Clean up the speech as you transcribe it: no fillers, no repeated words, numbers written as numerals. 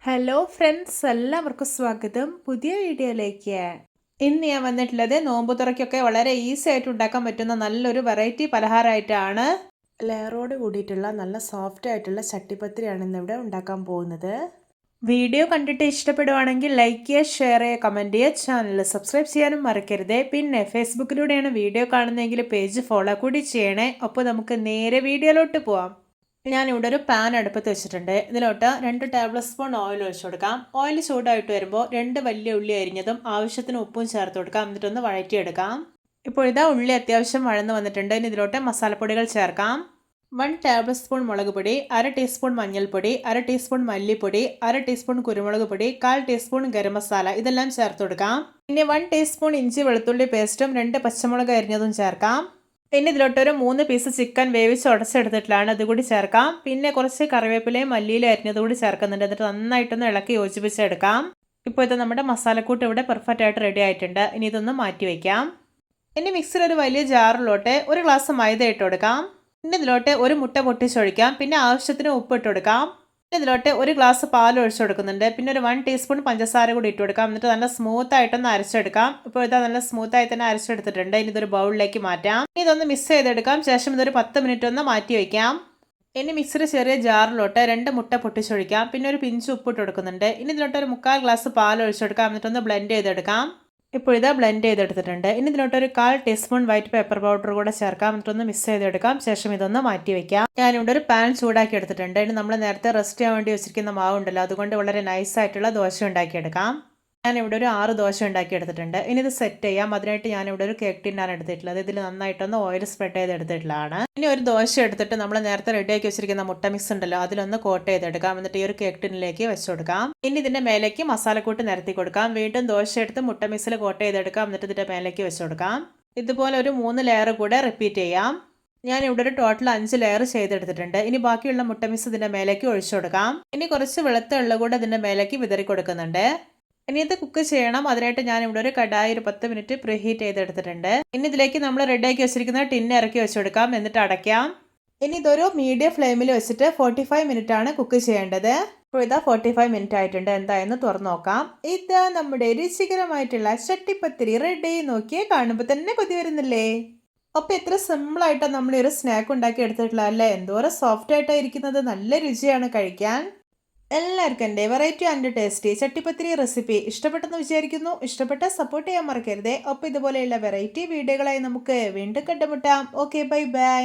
Hello friends, എല്ലാവർക്കും സ്വാഗതം പുതിയ വീഡിയോയിലേക്ക്. ഇന്ന് ഞാൻ വന്നിട്ടുള്ളത് നോമ്പ് തുറയ്ക്കൊക്കെ വളരെ ഈസി ആയിട്ട് ഉണ്ടാക്കാൻ പറ്റുന്ന നല്ലൊരു വെറൈറ്റി പലഹാരമായിട്ടാണ്. ലെയറോട് കൂടിയിട്ടുള്ള നല്ല സോഫ്റ്റ് ആയിട്ടുള്ള ചട്ടിപ്പത്തിരിയാണ് ഇന്നിവിടെ ഉണ്ടാക്കാൻ പോകുന്നത്. വീഡിയോ കണ്ടിട്ട് ഇഷ്ടപ്പെടുവാണെങ്കിൽ ലൈക്ക് ചെയ്യുക, ഷെയർ ചെയ്യുക, കമൻറ്റ് ചെയ്യുക, ചാനൽ സബ്സ്ക്രൈബ് ചെയ്യാനും മറക്കരുത്. പിന്നെ ഫേസ്ബുക്കിലൂടെയാണ് വീഡിയോ കാണുന്നതെങ്കിൽ പേജ് ഫോളോ കൂടി ചെയ്യണേ. അപ്പോൾ നമുക്ക് നേരെ വീഡിയോയിലോട്ട് പോവാം. ഞാനിവിടെ ഒരു പാൻ അടുപ്പത്ത് വെച്ചിട്ടുണ്ട്. ഇതിലോട്ട് 2 ടേബിൾ സ്പൂൺ ഓയിൽ ഒഴിച്ചു കൊടുക്കാം. ഓയിൽ ചൂടായിട്ട് വരുമ്പോൾ 2 വലിയ ഉള്ളി അരിഞ്ഞതും ആവശ്യത്തിന് ഉപ്പും ചേർത്ത് കൊടുക്കാം. എന്നിട്ടൊന്ന് വഴറ്റിയെടുക്കാം. ഇപ്പോൾ ഇതാ ഉള്ളി അത്യാവശ്യം വഴന്ന് വന്നിട്ടുണ്ട്. ഇനി ഇതിലോട്ട് മസാലപ്പൊടികൾ ചേർക്കാം. 1 ടേബിൾ സ്പൂൺ മുളക് പൊടി, 1/2 ടീസ്പൂൺ മഞ്ഞൾപ്പൊടി, 1/2 ടീസ്പൂൺ മല്ലിപ്പൊടി, 1/2 ടീസ്പൂൺ കുരുമുളക് പൊടി, 1/4 ടീസ്പൂൺ ഗരം മസാല, ഇതെല്ലാം ചേർത്ത് കൊടുക്കാം. പിന്നെ 1 ടീസ്പൂൺ ഇഞ്ചി വെളുത്തുള്ളി പേസ്റ്റും 2 പച്ചമുളക് അരിഞ്ഞതും ചേർക്കാം. പിന്നെ ഇതിലോട്ടൊരു 3 പീസ് ചിക്കൻ വേവിച്ച് ഉടച്ചെടുത്തിട്ടുള്ളതാണ്, അതുകൂടി ചേർക്കാം. പിന്നെ കുറച്ച് കറിവേപ്പിലയും മല്ലിയിലും അരിഞ്ഞതുകൂടി ചേർക്കുന്നുണ്ട്. എന്നിട്ട് നന്നായിട്ടൊന്ന് ഇളക്കി യോജിപ്പിച്ചെടുക്കാം. ഇപ്പോൾ ഇത് നമ്മുടെ മസാലക്കൂട്ട് ഇവിടെ പെർഫെക്റ്റ് ആയിട്ട് റെഡി ആയിട്ടുണ്ട്. ഇനി ഇതൊന്ന് മാറ്റി വയ്ക്കാം. ഇനി മിക്സിയിൽ ഒരു വലിയ ജാറിലോട്ട് 1 ഗ്ലാസ് മൈദ ഇട്ട് കൊടുക്കാം. പിന്നെ ഇതിലോട്ട് ഒരു മുട്ട പൊട്ടിച്ചൊഴിക്കാം. പിന്നെ ആവശ്യത്തിന് ഉപ്പ് ഇട്ട് കൊടുക്കാം. പിന്നെ ഇതിലോട്ട് 1 ഗ്ലാസ് പാൽ ഒഴിച്ചു കൊടുക്കുന്നുണ്ട്. പിന്നെ ഒരു 1 ടീസ്പൂൺ പഞ്ചസാര കൂടി ഇട്ട് കൊടുക്കാം. എന്നിട്ട് നല്ല സ്മൂത്ത് ആയിട്ടൊന്ന് അരച്ചെടുക്കാം. ഇപ്പോൾ ഇതാ നല്ല സ്മൂത്തായി തന്നെ അരച്ചെടുത്തിട്ടുണ്ട്. ഇനി ഇതൊരു ബൗളിലേക്ക് മാറ്റാം. ഇനി ഇതൊന്ന് മിക്സ് ചെയ്തെടുക്കാം. ശേഷം ഇതൊരു 10 മിനിറ്റ് ഒന്ന് മാറ്റി വയ്ക്കാം. ഇനി മിക്സിയുടെ ചെറിയ ജാറിലോട്ട് 2 മുട്ട പൊട്ടിച്ചൊഴിക്കാം. പിന്നെ ഒരു പിഞ്ച് ഉപ്പിട്ട് കൊടുക്കുന്നുണ്ട്. ഇനി ഇതിലോട്ട് ഒരു 1/4 ഗ്ലാസ് പാൽ ഒഴിച്ചെടുക്കാം. എന്നിട്ടൊന്ന് ബ്ലെൻഡ് ചെയ്തെടുക്കാം. ഇപ്പോൾ ഇതാ ബ്ലെൻഡ് ചെയ്തെടുത്തിട്ടുണ്ട്. ഇനി ഇതിലോട്ടൊരു 1/4 ടീസ്പൂൺ വൈറ്റ് പെപ്പർ പൗഡർ കൂടെ ചേർക്കാം. എന്നിട്ടൊന്ന് മിക്സ് ചെയ്തെടുക്കാം. ശേഷം ഇതൊന്ന് മാറ്റി വയ്ക്കാം. ഞാനിവിടെ ഒരു പാൻ ചൂടാക്കി എടുത്തിട്ടുണ്ട്. ഇനി നമ്മൾ നേരത്തെ റെസ്റ്റ് ചെയ്യാൻ വേണ്ടി വെച്ചിരിക്കുന്ന മാവുണ്ടല്ലോ, അതുകൊണ്ട് വളരെ നൈസായിട്ടുള്ള ദോശ ഉണ്ടാക്കിയെടുക്കാം. ഞാനിവിടെ ഒരു 6 ദോശ ഉണ്ടാക്കി എടുത്തിട്ടുണ്ട്. ഇനി ഇത് സെറ്റ് ചെയ്യാം. അതിനായിട്ട് ഞാനിവിടെ ഒരു കേക്ക് ടിന്നാണ് എടുത്തിട്ടുള്ളത്. ഇതിൽ നന്നായിട്ടൊന്ന് ഓയിൽ സ്പ്രെഡ് ചെയ്ത് എടുത്തിട്ടുള്ളതാണ്. ഇനി ഒരു ദോശ എടുത്തിട്ട് നമ്മൾ നേരത്തെ റെഡിയാക്കി വെച്ചിരിക്കുന്ന മുട്ട മിക്സ് ഉണ്ടല്ലോ, അതിലൊന്ന് കോട്ട് ചെയ്തെടുക്കാം. എന്നിട്ട് ഈ ഒരു കേക്ക് ടിന്നിലേക്ക് വെച്ച് കൊടുക്കാം. ഇനി ഇതിന്റെ മേലേക്ക് മസാലക്കൂട്ട് നിരത്തി കൊടുക്കാം. വീണ്ടും ദോശ എടുത്ത് മുട്ട മിക്സിൽ കോട്ട് ചെയ്തെടുക്കാം. എന്നിട്ട് ഇതിന്റെ മേലേക്ക് വെച്ച് കൊടുക്കാം. ഇതുപോലെ ഒരു 3 ലെയർ കൂടെ റിപ്പീറ്റ് ചെയ്യാം. ഞാനിവിടെ ഒരു ടോട്ടൽ 5 ലെയർ ചെയ്തെടുത്തിട്ടുണ്ട്. ഇനി ബാക്കിയുള്ള മുട്ട മിക്സ് ഇതിന്റെ മേലേക്ക് ഒഴിച്ചു കൊടുക്കാം. ഇനി കുറച്ച് വെളുത്ത എള്ള് കൂടെ ഇതിന്റെ മേലേക്ക് വിതറി കൊടുക്കുന്നുണ്ട്. ഇനി ഇത് കുക്ക് ചെയ്യണം. അതിനായിട്ട് ഞാൻ ഇവിടെ ഒരു കടായി ഒരു 10 മിനിറ്റ് പ്രീഹീറ്റ് ചെയ്തെടുത്തിട്ടുണ്ട്. ഇനി ഇതിലേക്ക് നമ്മൾ റെഡിയാക്കി വെച്ചിരിക്കുന്ന ടിന്ന് ഇറക്കി വെച്ച് കൊടുക്കാം. എന്നിട്ട് അടയ്ക്കാം. ഇനി ഇതൊരു മീഡിയം ഫ്ലെയിമിൽ വെച്ചിട്ട് 45 മിനിറ്റ് ആണ് കുക്ക് ചെയ്യേണ്ടത്. ഇപ്പോൾ ഇതാ 45 മിനിറ്റ് ആയിട്ടുണ്ട്. എന്തായെന്ന് തുറന്നു നോക്കാം. ഇതാ നമ്മുടെ രുചികരമായിട്ടുള്ള ചട്ടിപ്പത്തിരി റെഡി. നോക്കിയേ, കാണുമ്പോൾ തന്നെ കൊതി വരുന്നില്ലേ? അപ്പോൾ എത്ര സിമ്പിളായിട്ടാണ് നമ്മൾ ഈ ഒരു സ്നാക്ക് ഉണ്ടാക്കി എടുത്തിട്ടുള്ള അല്ലേ? എന്തോരം സോഫ്റ്റ് ആയിട്ടാണ് ഇരിക്കുന്നത്. നല്ല രുചിയാണ് കഴിക്കാൻ. എല്ലാവർക്കും എൻ്റെ variety and tasty chattipathiri recipe ഇഷ്ടപ്പെട്ടെന്ന് വിചാരിക്കുന്നു. ഇഷ്ടപ്പെട്ടാൽ സപ്പോർട്ട് ചെയ്യാൻ മറക്കരുതേ. അപ്പോൾ ഇതുപോലെയുള്ള വെറൈറ്റി വീഡിയോകളായി നമുക്ക് വീണ്ടും കണ്ടുമുട്ടാം. Okay, bye bye.